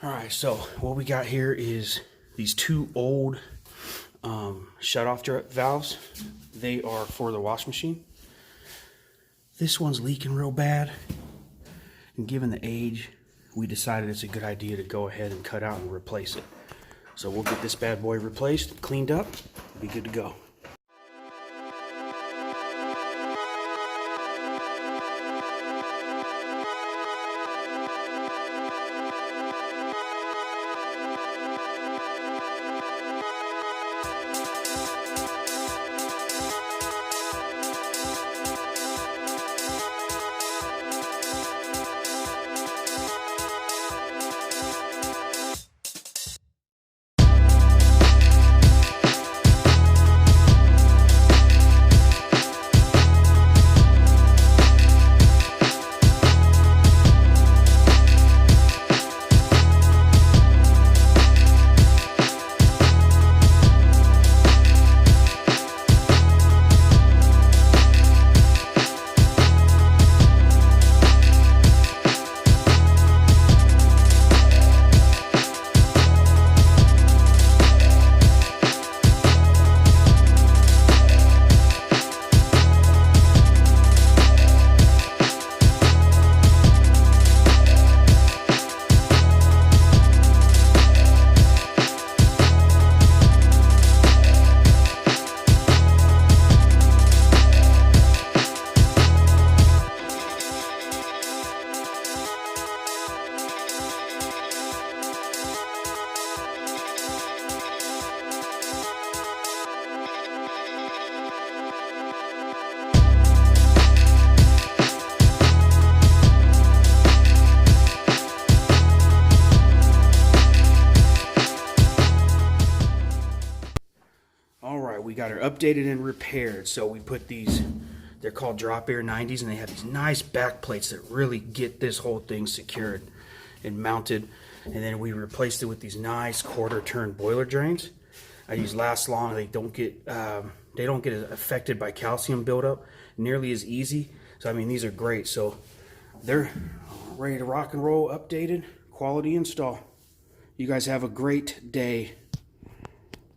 All right, so what we got here is these two old shut-off valves. They are for the wash machine. This one's leaking real bad, and given the age, we decided it's a good idea to go ahead and cut out and replace it. So we'll get this bad boy replaced, cleaned up, be good to go. We got her updated and repaired. So we put these, they're called drop air 90s, and they have these nice back plates that really get this whole thing secured and mounted. And then we replaced it with these nice quarter turn boiler drains. These last long. They don't get affected by calcium buildup nearly as easy. So I mean, these are great. So they're ready to rock and roll, updated, quality install. You guys have a great day.